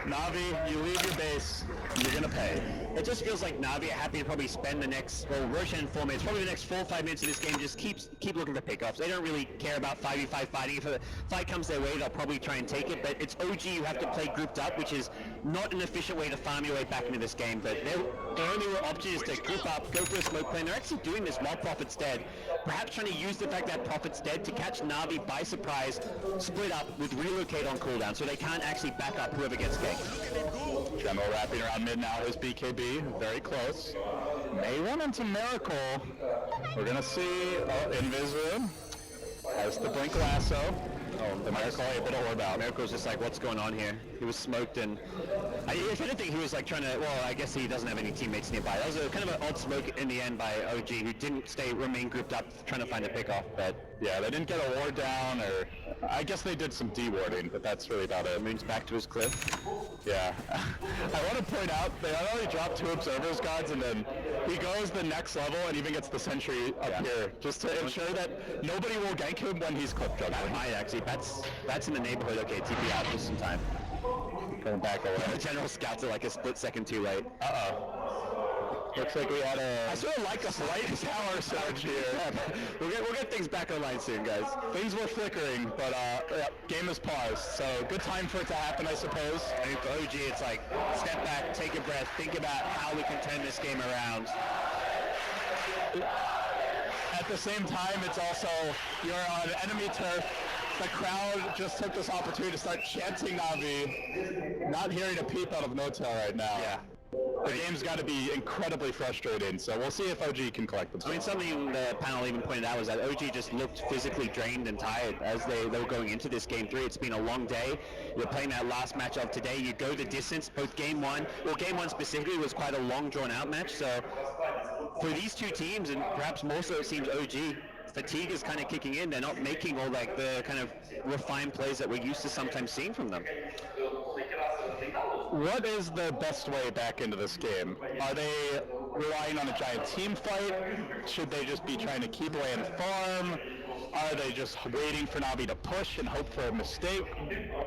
Navi, you leave your base, you're gonna pay. It just feels like Navi are happy to probably spend the next, well, Roshan in 4 minutes, probably the next 4 or 5 minutes of this game just keep looking for pickoffs. They don't really care about 5v5 fighting. If a fight comes their way, they'll probably try and take it, but it's OG who have to play grouped up, which is not an efficient way to farm your way back into this game, but their only real option is to group up, go for a smoke play, and they're actually doing this while Prophet's dead. Perhaps trying to use the fact that Prophet's dead to catch Navi by surprise, split up with relocate on cooldown, so they can't actually back up whoever gets ganked. General wrapping around mid now, his BKB, very close. May run into Miracle. We're gonna see, Vincere has the Blink Lasso. Oh, the Miracle, a bit of orb out. Miracle's just like, what's going on here? He was smoked, and if anything, he was like trying to. Well, I guess he doesn't have any teammates nearby. That was a kind of an odd smoke in the end by OG, who didn't remain grouped up, trying to find a pickoff. But yeah, they didn't get a ward down, or I guess they did some de-warding, but that's really about it. Moon's back to his cliff. Yeah. I want to point out, they already dropped 2 Observer's Gods, and then he goes the next level and even gets the Sentry up here, just to ensure that nobody will gank him when he's cliff juggling. That might actually. That's in the neighborhood. Okay, TP out just in time. Going back away. The General scouts are like a split second too late. Looks like we had a... I sort of like a slight tower surge here. We'll get things back online soon, guys. Things were flickering, but yeah, game is paused, so good time for it to happen, I suppose. I mean, for OG, it's like, step back, take a breath, think about how we can turn this game around. At the same time, it's also, you're on enemy turf. The crowd just took this opportunity to start chanting Navi. Not hearing a peep out of No-Tail right now. Yeah. The game's got to be incredibly frustrating, so we'll see if OG can collect themselves. I mean, something the panel even pointed out was that OG just looked physically drained and tired as they were going into this Game 3. It's been a long day. You're playing that last match of today. You go the distance, both Game 1, well, Game 1 specifically was quite a long, drawn-out match, so for these two teams, and perhaps more so it seems OG, fatigue is kind of kicking in. They're not making all like the kind of refined plays that we're used to sometimes seeing from them. What is the best way back into this game? Are they relying on a giant team fight? Should they just be trying to keep away and farm? Are they just waiting for Navi to push and hope for a mistake?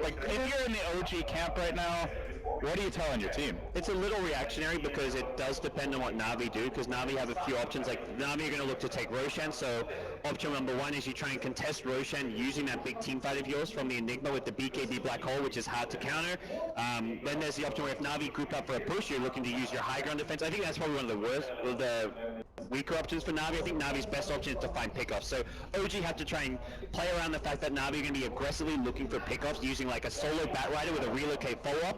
Like, if you're in the OG camp right now, what are you telling your team? It's a little reactionary because it does depend on what Navi do, because Navi have a few options. Like, Navi are going to look to take Roshan, so option number 1 is you try and contest Roshan using that big team fight of yours from the Enigma with the BKB Black Hole, which is hard to counter. Then there's the option where if Navi group up for a push, you're looking to use your high ground defense. I think that's probably one of the worst, the weaker options for Navi. I think Navi's best option is to find pickoffs. So OG have to try and play around the fact that Navi are going to be aggressively looking for pickoffs using like a solo Batrider with a relocate follow-up,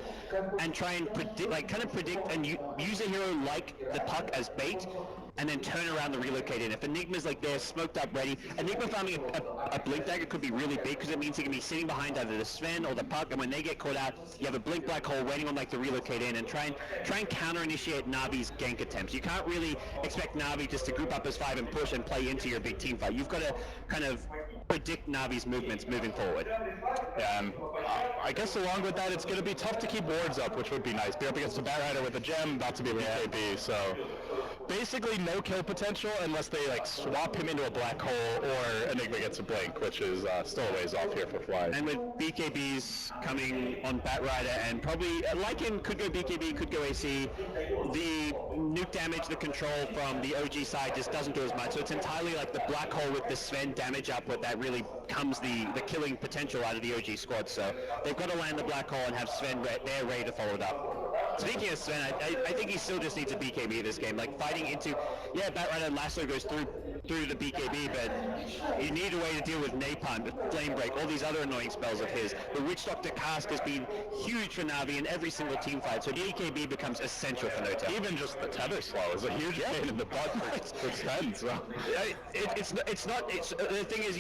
and try and predict and use a hero like the Puck as bait, and then turn around the relocate in. If Enigma's like they're smoked up ready, Enigma farming a Blink Dagger could be really big because it means he can be sitting behind either the Sven or the Puck, and when they get caught out, you have a Blink Black Hole waiting on like the relocate in and try and counter-initiate Navi's gank attempts. You can't really expect Navi just to group up as 5 and push and play into your big team fight. You've got to kind of predict Navi's movements moving forward. Yeah, and I guess along with that, it's going to be tough to keep wards up, which would be nice. Be up against a Batrider with a gem, about to be a BKB, so basically no kill potential unless they like swap him into a black hole or Enigma gets a blink, which is still a ways off here for Fly. And with BKBs coming on Batrider, and probably Lycan could go BKB, could go AC, the nuke damage, the control from the OG side just doesn't do as much. So it's entirely like the black hole with the Sven damage output that really comes the killing potential out of the OG squad. So they've got to land the black hole and have Sven there ready to follow it up. Speaking of Sven, I think he still just needs a BKB this game. Like fighting into, Batrider and Lasso goes through the BKB, but you need a way to deal with Napalm, Flame Break, all these other annoying spells of his. The Witch Doctor Cask has been huge for Navi in every single team fight, so BKB becomes essential for No-Tail. Even just the tether slow is a huge pain in the butt for Sven, so. The thing is,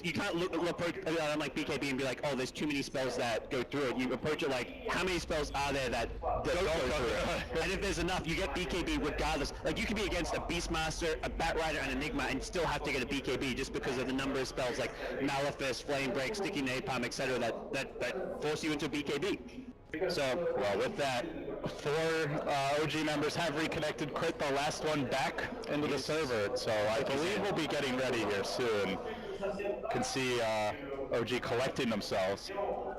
you can't approach like BKB and be like, oh, there's too many spells that go through it. You approach it like, how many spells are there that don't go through it? And if there's enough, you get BKB regardless. Like, you could be against a Beastmaster, a Batrider, and Enigma, and still have to get a BKB just because of the number of spells like Malefice, Flame Break, Sticky Napalm, etc. that force you into BKB. So, well, with that, 4 OG members have reconnected. Crit the last one back into the server, so I believe we'll be getting ready here soon. Can see OG collecting themselves.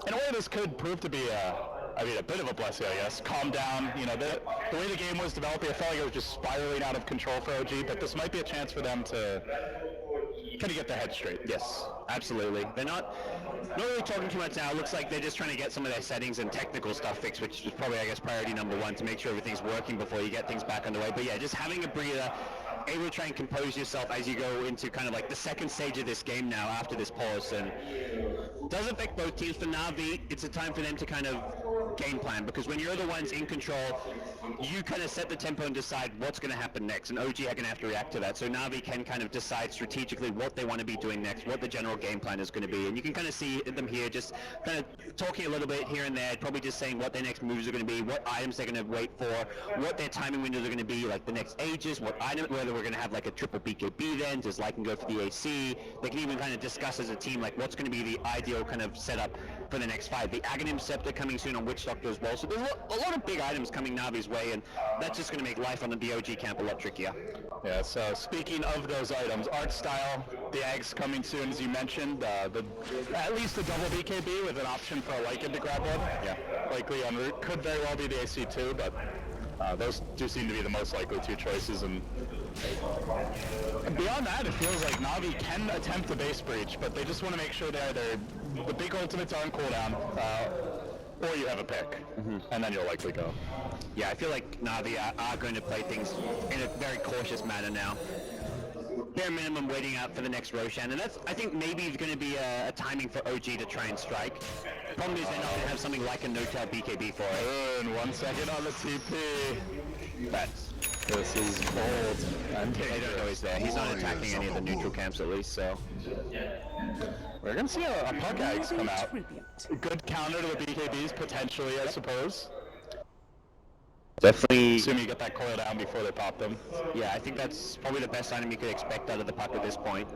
In a way, this could prove to be a bit of a blessing, I guess. Calm down. You know, the way the game was developing, I felt like it was just spiraling out of control for OG, but this might be a chance for them to kind of get their head straight. Yes, absolutely. They're not really talking too much now. It looks like they're just trying to get some of their settings and technical stuff fixed, which is probably, I guess, priority number 1 to make sure everything's working before you get things back underway. But yeah, just having a breather, able to try and compose yourself as you go into kind of like the second stage of this game now after this pause. And it does affect both teams. For Navi, it's a time for them to kind of game plan, because when you're the ones in control, you kind of set the tempo and decide what's going to happen next, and OG are going to have to react to that. So Na'Vi can kind of decide strategically what they want to be doing next, what the general game plan is going to be, and you can kind of see them here just kind of talking a little bit here and there, probably just saying what their next moves are going to be, what items they're going to wait for, what their timing windows are going to be, like the next ages, what item, whether we're going to have like a triple BKB then, does Lycan go for the AC, they can even kind of discuss as a team like what's going to be the ideal kind of setup for the next fight. The Aghanim Scepter coming soon on Witch Doctor as well, so there's a lot of big items coming Na'Vi's way, and that's just going to make life on the DOG camp a lot trickier. Yeah, so speaking of those items, art style, the Ags coming soon, as you mentioned, at least a double BKB with an option for a Lycan to grab one. Yeah, likely en route, could very well be the AC too, but those do seem to be the most likely two choices. And beyond that, it feels like Na'Vi can attempt a base breach, but they just want to make sure that the big ultimates are on cooldown, or you have a pick, and then you'll likely go. Yeah, I feel like Na'Vi are going to play things in a very cautious manner now. Bare minimum waiting out for the next Roshan, and that's, I think, maybe going to be a timing for OG to try and strike. Problem is they're not going to have something like a no-tail BKB for it. And 1 second on the TP. This is bold. And they don't know he's there. He's not attacking any of the neutral camps at least, so... We're going to see a Puck Ags come out. Good counter to the BKBs, potentially, I suppose. Definitely. Assuming you get that coil down before they pop them. Yeah, I think that's probably the best item you could expect out of the Puck at this point.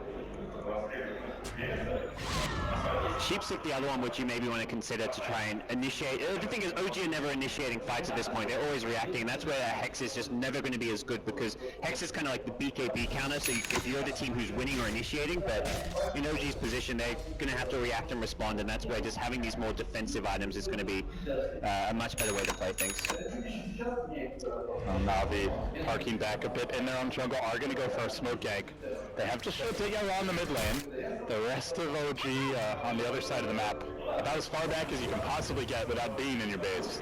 Sheepstick, the other one which you maybe want to consider to try and initiate. The thing is, OG are never initiating fights at this point. They're always reacting. That's where Hex is just never going to be as good, because Hex is kind of like the BKB counter, so if you're the team who's winning or initiating, but in OG's position, they're going to have to react and respond, and that's where just having these more defensive items is going to be a much better way to play things. Na'Vi parking back a bit in their own jungle are going to go for a smoke gank. They have to show take around the mid lane. The rest of OG on the other side of the map, about as far back as you can possibly get without being in your base.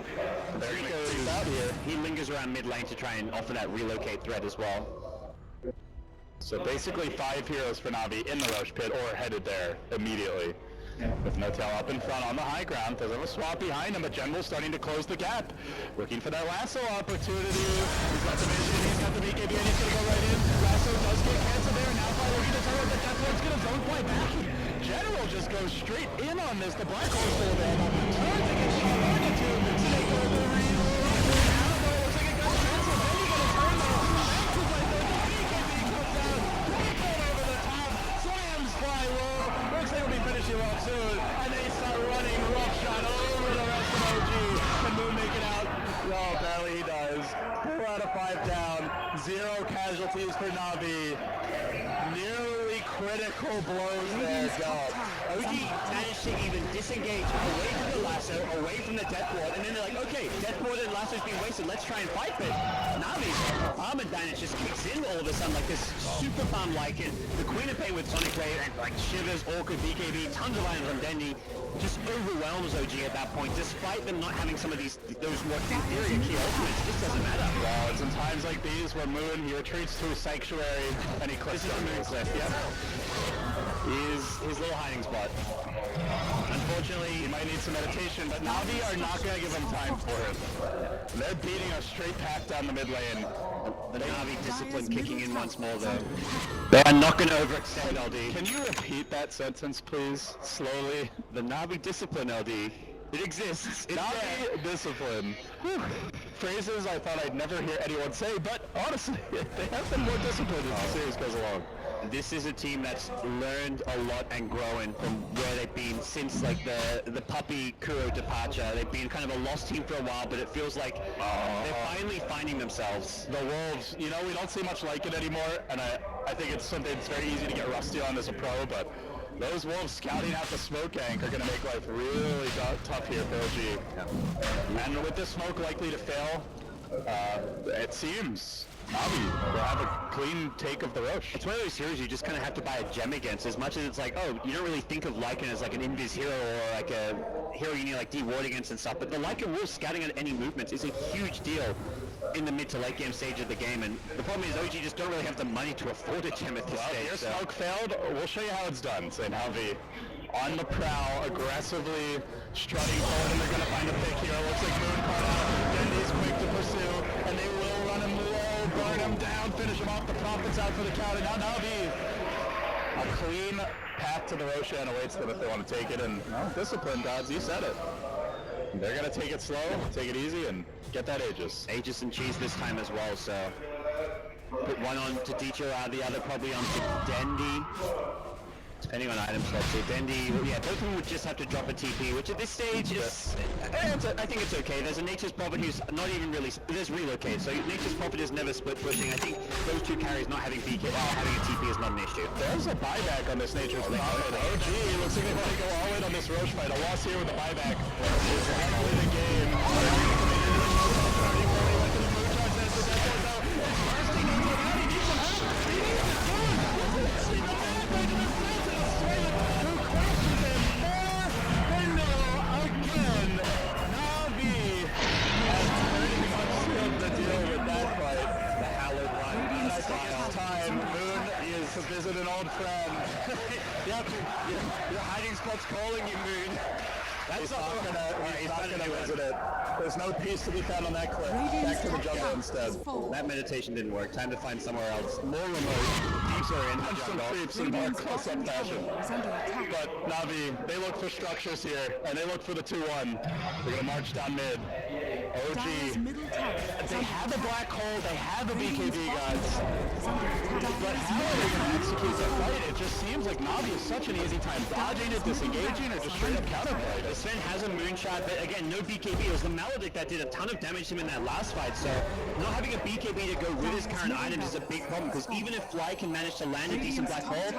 There he goes out here. He lingers around mid lane to try and offer that relocate threat as well. So basically 5 heroes for Na'Vi in the Roche pit or headed there immediately. With no tail up in front on the high ground, does have a swap behind him, but General's starting to close the gap. Looking for that lasso opportunity. He's got the vision, he's got the BKB, and he's going to go right in. Lasso does get canceled there, and now by looking to tell him that Deathward's going to zone fly back. General just goes straight in on this. The Black Hole's still available. Turns and gets shot on the two. Snake over the read. Out though, looks like it got canceled. Then you get a turn though. Max is right there. The BKB comes down. Replay over the top. Slams fly low. Looks like he'll be finishing off soon. And they start running rough shot over the rest of OG. Can Moon make it out? Well, barely he does. 4 out of 5 down. 0 casualties for Na'Vi. Nearly critical blows there, go. OG managed to even disengage away from the lasso, away from the Death Ward, and then they're like, okay, Death Ward and lasso's being wasted, let's try and fight, but Na'Vi's armor damage just kicks in all of a sudden, like this super farm Lycan. The Queen of Pain with Sonic Ray and like Shivers, Orchid, BKB, tons of items on Dendy, just overwhelms OG at that point, despite them not having some of those more inferior key ultimates. It just doesn't matter. Well, it's in times like these where Moon, he retreats to a sanctuary and he clicks on Moon Cliff. Yep. His little hiding spot. Unfortunately, he might need some meditation, but Na'Vi are not going to give him time for it. They're beating a straight path down the mid lane. The Na'Vi discipline kicking in once more though. They are not going to overextend LD. Can you repeat that sentence, please, slowly? The Na'Vi discipline, LD. It exists. It's Na'Vi discipline. Whew. Phrases I thought I'd never hear anyone say, but honestly, they have been more disciplined as the series goes along. This is a team that's learned a lot and growing from where they've been since like the puppy Kuro departure. They've been kind of a lost team for a while, but it feels like they're finally finding themselves. The Wolves, you know, we don't see much like it anymore, and I think it's something that's very easy to get rusty on as a pro, but those Wolves scouting out the smoke gank are going to make life really tough here for OG. Yeah. And with this smoke likely to fail, it seems Na'Vi will have a clean take of the Roche. It's one of those heroes you just kind of have to buy a gem against, as much as it's like, oh, you don't really think of Lycan as like an invis hero or like a hero you need like D-ward against and stuff, but the Lycan Wolf scouting out any movements is a huge deal in the mid to late game stage of the game, and the problem is OG just don't really have the money to afford a gem at this stage. Your smoke failed, we'll show you how it's done. So Na'Vi on the prowl, aggressively strutting forward, and they're going to find a pick here. Looks like Moon caught out. Dendy's quick to pursue, and they will run him low, burn him down, finish him off. The Prophet's out for the count, and now Navi. A clean path to the Roshan awaits them if they want to take it, and discipline, gods, you said it. They're going to take it slow, take it easy, and get that Aegis. Aegis and Cheese this time as well, so put one on to Dicho, the other probably on to Dendy. Depending on item slots, so Dendy, yeah, both of them would just have to drop a TP, which at this stage is, I think it's okay. There's a Nature's Prophet who's not even really, there's Relocate, so Nature's Prophet is never split pushing. I think those two carries not having BK, having a TP is not an issue. There's a buyback on this Nature's Prophet. OG looks like they want to go all in on this Roche fight. A loss here with the buyback is handling the game. To visit an old friend. Yep, your hiding spot's calling you, Moon. He's not gonna visit it. There's no peace to be found on that cliff. Back to the jungle instead. That meditation didn't work. Time to find somewhere else. More remote. Deeper in the Some jungle. creeps in more close-up fashion. But Navi, they look for structures here, and they look for the 2-1. They're gonna march down mid. OG. They have a black hole, they have a BKB, guys. But how are they gonna execute that fight? It just seems like Navi is such an easy time dodging it, disengaging, or just straight up counterplay. Sven has a moonshot, but again, no BKB. It was the Maledict that did a ton of damage to him in that last fight, so not having a BKB to go with his current items is a big problem, because even if Fly can manage to land a decent black hole,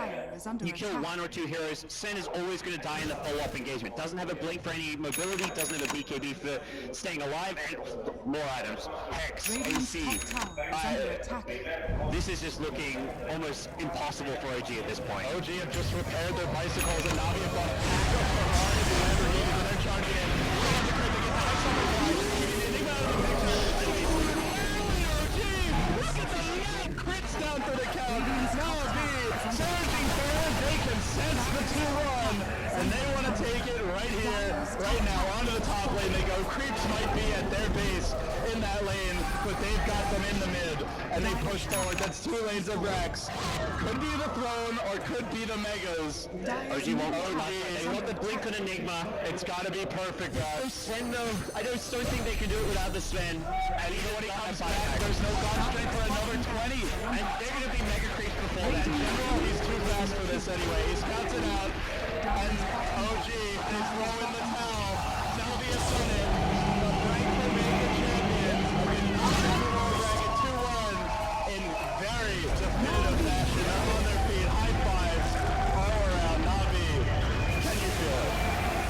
you kill one or two heroes, Sven is always going to die in the follow-up engagement. Doesn't have a blink for any mobility, doesn't have a BKB for staying alive, and more items. Hex, AC. This is just looking almost impossible for OG at this point. OG have just repaired their bicycles, and Navi have bought a pack of Ferraris and Lamborghinis, and they're charging in. Look at the mad crits down for the count. Navi surging forward, they can sense the 2-1, and they want to take it right here, right now, onto the top lane. They go, creeps might be at their base in that lane, but they've got them in the mid, and they push forward. That's 2 lanes of Rex. Could be the throne, or could be the Megas. OG won't they want the blink on Enigma. It's got to be perfect, guys. Sven though, I just don't think they can do it without the Sven. And even when he comes back, there's no god strength for another 20. And they're going to be mega creeps before that. He's too fast for this anyway. He scouts it out, and OG is throwing the towel. Navi has done it. The rank for being the champion. Dragon 2-1 in very definitive fashion. Up on their feet, high fives all around. Navi, can you feel it?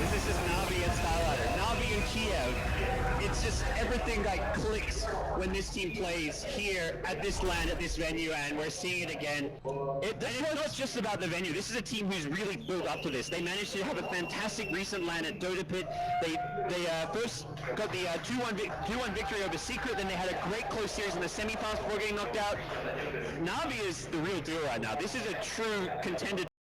This is just Navi and StarLadder. Navi and Kiev. It's just everything like clicks when this team plays here at this land, at this venue, and we're seeing it again. It's not just about the venue. This is a team who's really built up to this. They managed to have a fantastic recent land at Dota Pit. They first got the 2-1 victory over Secret, then they had a great close series in the semi-finals before getting knocked out. Navi is the real deal right now. This is a true contender